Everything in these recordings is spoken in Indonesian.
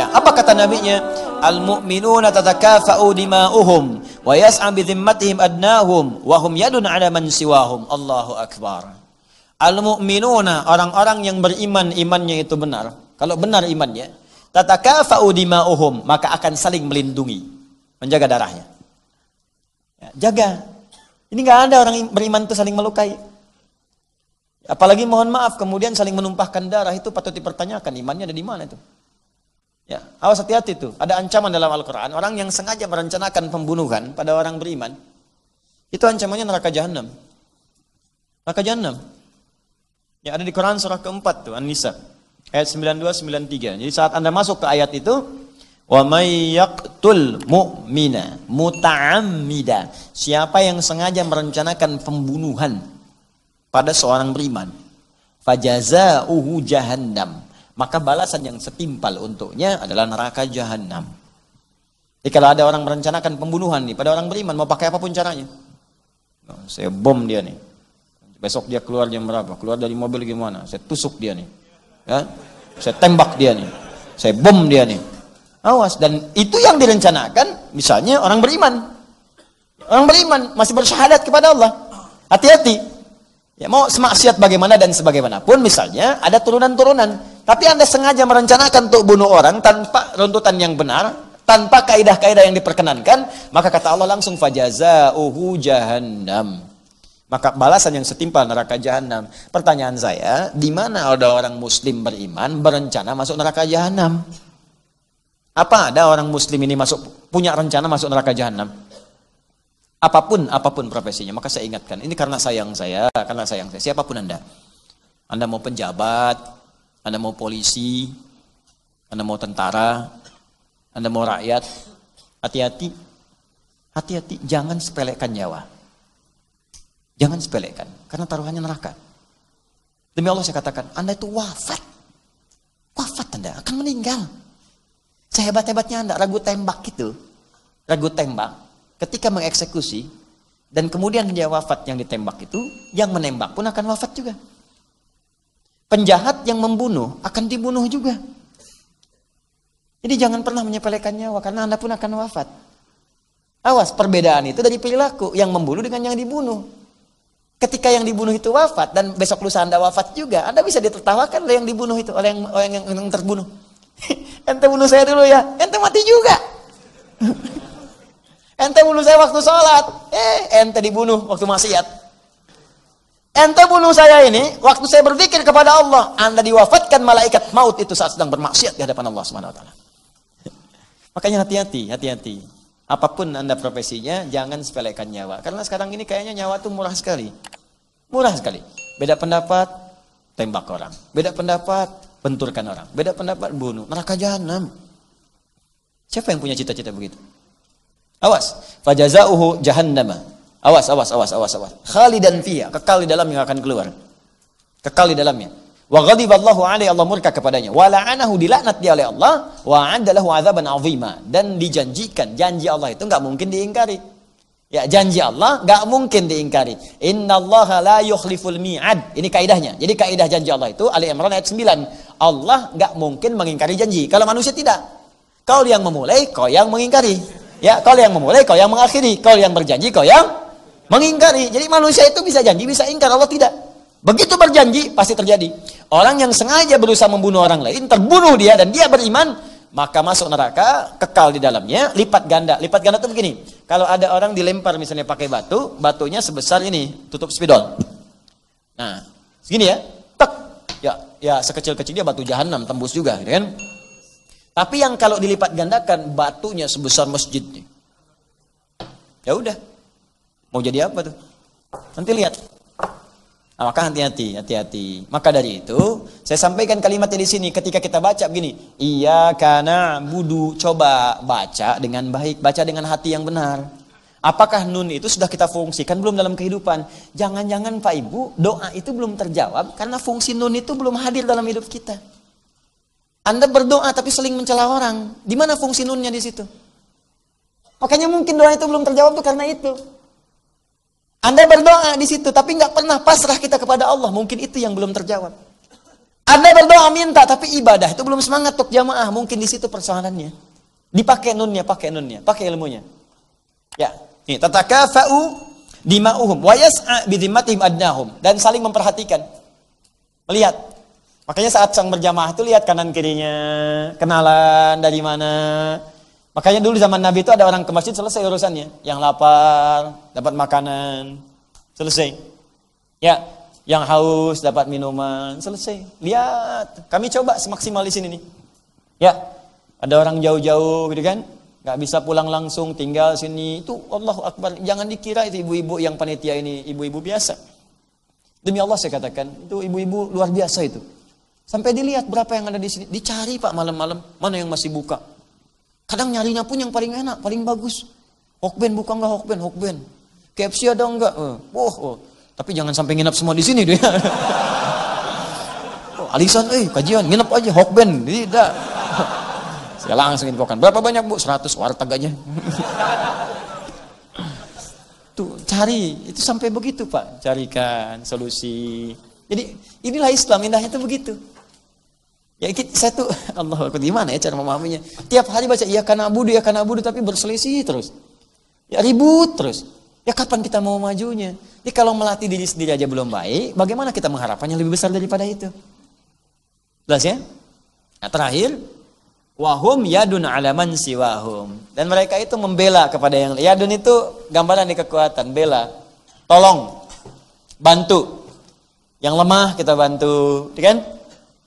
Ya, apa kata nabinya? Al-mu'minuna tatakafa'u dima'uhum wa yas'a bi dhimmatihim adnahum wa hum yadun 'ala man siwahum. Allahu akbar. Al-mu'minuna, orang-orang yang beriman, imannya itu benar. Kalau benar imannya, tatakafa'u dima'uhum, maka akan saling melindungi, menjaga darahnya. Ya, jaga. Ini nggak ada orang beriman itu saling melukai. Apalagi mohon maaf kemudian saling menumpahkan darah, itu patut dipertanyakan imannya ada di mana itu. Ya, awas hati-hati tuh. Ada ancaman dalam Al-Quran. Orang yang sengaja merencanakan pembunuhan pada orang beriman, itu ancamannya neraka jahanam. Neraka jahanam. Ya, ada di Quran surah keempat tuh, An-Nisa. Ayat 92-93. Jadi saat Anda masuk ke ayat itu, wa may yaqtul mu'mina muta'ammida. Siapa yang sengaja merencanakan pembunuhan pada seorang beriman, fajazauhu jahannam, maka balasan yang setimpal untuknya adalah neraka jahanam. Jadi kalau ada orang merencanakan pembunuhan nih pada orang beriman, mau pakai apapun caranya. Nah, saya bom dia nih. Besok dia keluar jam berapa? Keluar dari mobil gimana? Saya tusuk dia nih. Ya? Saya tembak dia nih. Saya bom dia nih. Awas, dan itu yang direncanakan misalnya orang beriman. Orang beriman masih bersyahadat kepada Allah. Hati-hati. Ya, mau semaksiat bagaimana dan sebagaimanapun, misalnya ada turunan-turunan, tapi Anda sengaja merencanakan untuk bunuh orang tanpa runtutan yang benar, tanpa kaidah-kaidah yang diperkenankan, maka kata Allah langsung fajazauhu jahannam. Maka balasan yang setimpal neraka jahanam. Pertanyaan saya, di mana ada orang muslim beriman berencana masuk neraka jahanam? Apa ada orang muslim ini punya rencana masuk neraka jahanam? Apapun profesinya, maka saya ingatkan, ini karena sayang saya, siapapun Anda mau penjabat, Anda mau polisi, Anda mau tentara, Anda mau rakyat, hati-hati, jangan sepelekan nyawa. Jangan sepelekan, karena taruhannya neraka. Demi Allah saya katakan, Anda itu wafat Anda, akan meninggal. Sehebat-hebatnya Anda, ragu tembak, ketika mengeksekusi, dan kemudian dia wafat yang ditembak itu, yang menembak pun akan wafat juga. Penjahat yang membunuh akan dibunuh juga. Jadi jangan pernah menyepelekan nyawa, karena Anda pun akan wafat. Awas, perbedaan itu dari perilaku, yang membunuh dengan yang dibunuh. Ketika yang dibunuh itu wafat, dan besok lusa Anda wafat juga, Anda bisa ditertawakan oleh yang dibunuh itu, oleh yang terbunuh. Ente bunuh saya dulu ya, ente mati juga. Ente bunuh saya waktu sholat, ente dibunuh waktu maksiat. Ente bunuh saya ini waktu saya berzikir kepada Allah, Anda diwafatkan malaikat maut itu saat sedang bermaksiat di hadapan Allah Subhanahu wa taala. Makanya hati-hati. Apapun Anda profesinya, jangan sepelekan nyawa. Karena sekarang ini kayaknya nyawa itu murah sekali. Beda pendapat, tembak orang. Beda pendapat, benturkan orang. Beda pendapat, bunuh. Neraka jahanam. Siapa yang punya cita-cita begitu? Awas, fajazauhu jahannama. Awas. Khalidan fiha, kekal di dalamnya, akan keluar. Kekal di dalamnya. Wa ghadiballahu alaihi, Allah murka kepadanya. Wa la'anahu, dilaknat dia oleh Allah. Wa 'adda lahu 'adzaban 'azima, dan dijanjikan, janji Allah itu enggak mungkin diingkari. Ya, janji Allah enggak mungkin diingkari. Innallaha la yukhliful mi'ad. Ini kaidahnya. Jadi kaidah janji Allah itu Ali Imran ayat 9. Allah enggak mungkin mengingkari janji. Kalau manusia tidak. Kau yang memulai, kau yang mengingkari. Ya, kau yang memulai, kau yang mengakhiri. Kau yang berjanji, kau yang mengingkari. Jadi manusia itu bisa janji, bisa ingkar, Allah tidak. Begitu berjanji, pasti terjadi. Orang yang sengaja berusaha membunuh orang lain, terbunuh dia dan dia beriman, maka masuk neraka, kekal di dalamnya, lipat ganda. Lipat ganda itu begini, kalau ada orang dilempar misalnya pakai batu, batunya sebesar ini, tutup spidol. Nah, segini ya, tek. Ya sekecil-kecilnya batu jahanam, tembus juga, gitu kan? Tapi yang kalau dilipat gandakan, batunya sebesar masjid nih. Ya udah, mau jadi apa tuh? Nanti lihat. Nah, maka hati-hati. Maka dari itu, saya sampaikan kalimatnya di sini. Ketika kita baca begini, iyyaka na'budu, coba baca dengan baik, baca dengan hati yang benar. Apakah nun itu sudah kita fungsikan belum dalam kehidupan? Jangan-jangan Pak Ibu, doa itu belum terjawab karena fungsi nun itu belum hadir dalam hidup kita. Anda berdoa tapi seling mencela orang. Di mana fungsi nunnya di situ? Makanya mungkin doa itu belum terjawab tuh karena itu. Anda berdoa di situ tapi nggak pernah pasrah kita kepada Allah. Mungkin itu yang belum terjawab. Anda berdoa minta, tapi ibadah itu belum semangat untuk jamaah. Mungkin di situ persoalannya. Dipakai nunnya, pakai ilmunya. Ya, ini tatakafa'u dima'uhum wa yas'a bidhimmatihim adnahum, dan saling memperhatikan. Melihat. Makanya saat sang berjamaah itu lihat kanan kirinya, kenalan dari mana. Makanya dulu zaman Nabi itu ada orang ke masjid selesai urusannya. Yang lapar dapat makanan, selesai. Ya, yang haus dapat minuman, selesai. Lihat, kami coba semaksimal di sini nih. Ya, ada orang jauh-jauh gitu kan, nggak bisa pulang langsung, tinggal sini. Itu Allahu Akbar. Jangan dikira itu ibu-ibu yang panitia ini ibu-ibu biasa. Demi Allah saya katakan, itu ibu-ibu luar biasa itu. Sampai dilihat berapa yang ada di sini. Dicari Pak malam-malam, mana yang masih buka. Kadang nyarinya pun yang paling enak, paling bagus. Hokben buka nggak hokben? Hokben. KFC ada nggak? Tapi jangan sampai nginep semua di sini deh. Alisan, kajian, nginep aja, hokben. Tidak. Saya langsung infokan. Berapa banyak Bu? 100 warteg aja. Tuh, cari. Itu sampai begitu Pak. Carikan solusi. Jadi inilah Islam, indahnya itu begitu. Ya saya tuh, Allah gimana ya cara memahaminya. Tiap hari baca, ya kana abudu, tapi berselisih terus. Ya ribut terus. Ya kapan kita mau majunya? Jadi kalau melatih diri sendiri aja belum baik, bagaimana kita mengharapkannya lebih besar daripada itu? Jelas ya? Nah terakhir, wahum yadun alaman siwahum. Dan mereka itu membela kepada yang yadun itu gambaran di kekuatan, bela, tolong, bantu. Yang lemah kita bantu, kan?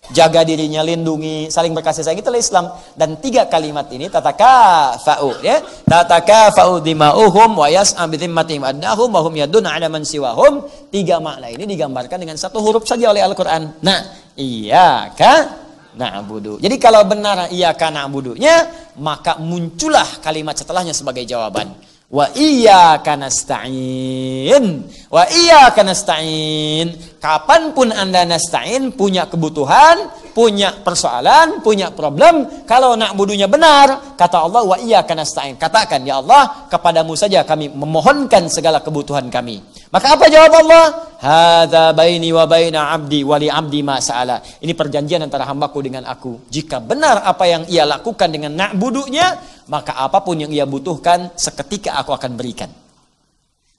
Jaga dirinya, lindungi, saling berkasih sayang. Itulah Islam. Dan 3 kalimat ini tatakafa'u, ya. Tatakafa'u dima'uhum wa yas'a bidhimmatihim adnahum wa hum yadun 'ala man siwahum. 3 makna ini digambarkan dengan 1 huruf saja oleh Al-Qur'an. Nah, iyyaka na'budu. Jadi kalau benar iyyaka na'budunya, maka muncullah kalimat setelahnya sebagai jawaban. Wa iyyaka nasta'in. Wa iyyaka nasta'in. Kapanpun Anda nasta'in, punya kebutuhan, punya persoalan, punya problem, kalau na'budunya benar, kata Allah, wa iyyaka nasta'in. Katakan, ya Allah, kepadamu saja kami memohonkan segala kebutuhan kami. Maka apa jawab Allah? Hadza baini wa baina 'abdi wa li 'abdi ma sa'ala. Ini perjanjian antara hambaku dengan aku. Jika benar apa yang ia lakukan dengan na'budunya, maka apapun yang ia butuhkan seketika aku akan berikan.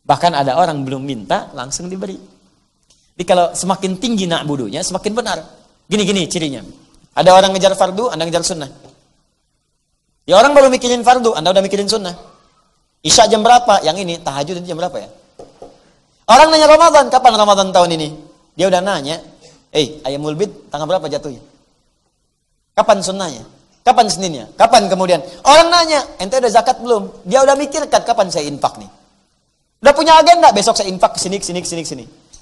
Bahkan ada orang belum minta langsung diberi. Jadi kalau semakin tinggi na'budunya, semakin benar. Gini cirinya. Ada orang ngejar fardu, Anda ngejar sunnah. Ya orang baru mikirin fardu, Anda udah mikirin sunnah. Isya jam berapa? Yang ini tahajud jam berapa ya? Orang nanya Ramadan, kapan Ramadan tahun ini? Dia udah nanya, ayamul bid tanggal berapa jatuhnya? Kapan sunnahnya? Kapan Seninnya? Kapan kemudian? Orang nanya, ente udah zakat belum? Dia udah mikirkan kapan saya infak nih. Udah punya agenda, besok saya infak ke sini.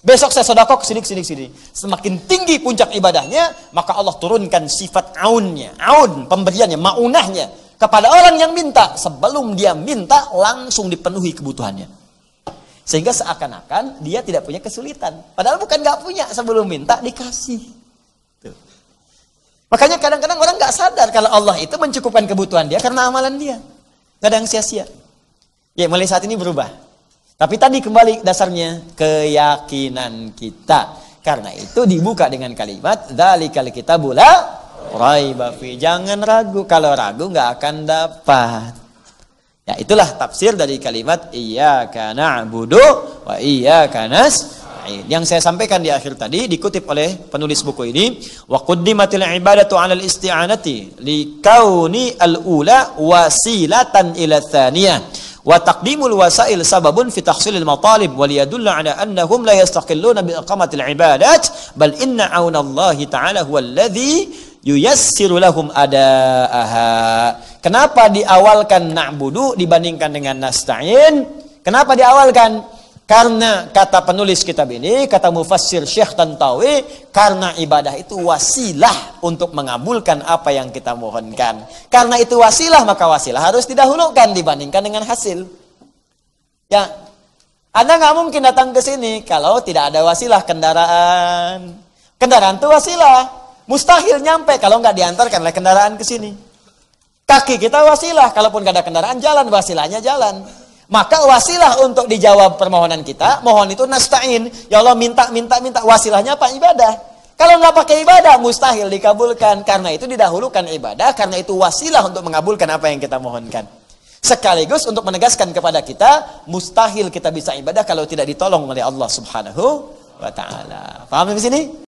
Besok saya sedekah ke sini. Semakin tinggi puncak ibadahnya, maka Allah turunkan sifat aunnya, pemberiannya, maunahnya kepada orang yang minta. Sebelum dia minta, langsung dipenuhi kebutuhannya. Sehingga seakan-akan dia tidak punya kesulitan. Padahal bukan nggak punya, sebelum minta dikasih. Tuh. Makanya kadang-kadang orang nggak sadar kalau Allah itu mencukupkan kebutuhan dia karena amalan dia. Kadang sia-sia. Ya mulai saat ini berubah. Tapi tadi kembali dasarnya keyakinan kita. Karena itu dibuka dengan kalimat dzalikal kitabu la raiba fi. Jangan ragu, kalau ragu nggak akan dapat. Ya itulah tafsir dari kalimat iyyaka na'budu wa iyyaka nasta'in. Yang saya sampaikan di akhir tadi dikutip oleh penulis buku ini, wa quddimatil ibadatu 'alal isti'anati li kauni al-ula wasilatan ila tsaniyah. Wa taqdimul wasail sababun fi tahsilil matalib wa liyadulla ala annahum la yastaqilluna bi iqamatil ibadat bal inna aunallahi ta'ala huwal ladzi yuyassiru lahum adaaha. Kenapa diawalkan na'budu dibandingkan dengan nasta'in? Kenapa diawalkan? Karena kata penulis kitab ini, kata mufassir Syekh Tantawi, karena ibadah itu wasilah untuk mengabulkan apa yang kita mohonkan. Karena itu wasilah, maka wasilah harus didahulukan dibandingkan dengan hasil. Ya, Anda nggak mungkin datang ke sini kalau tidak ada wasilah kendaraan. Kendaraan itu wasilah, mustahil nyampe kalau nggak diantarkan oleh kendaraan ke sini. Kaki kita wasilah, kalaupun nggak ada kendaraan jalan, wasilahnya jalan. Maka wasilah untuk dijawab permohonan kita, mohon itu nasta'in. Ya Allah minta, wasilahnya apa? Ibadah. Kalau nggak pakai ibadah, mustahil dikabulkan. Karena itu didahulukan ibadah, karena itu wasilah untuk mengabulkan apa yang kita mohonkan. Sekaligus untuk menegaskan kepada kita, mustahil kita bisa ibadah kalau tidak ditolong oleh Allah Subhanahu wa Ta'ala. Paham di sini?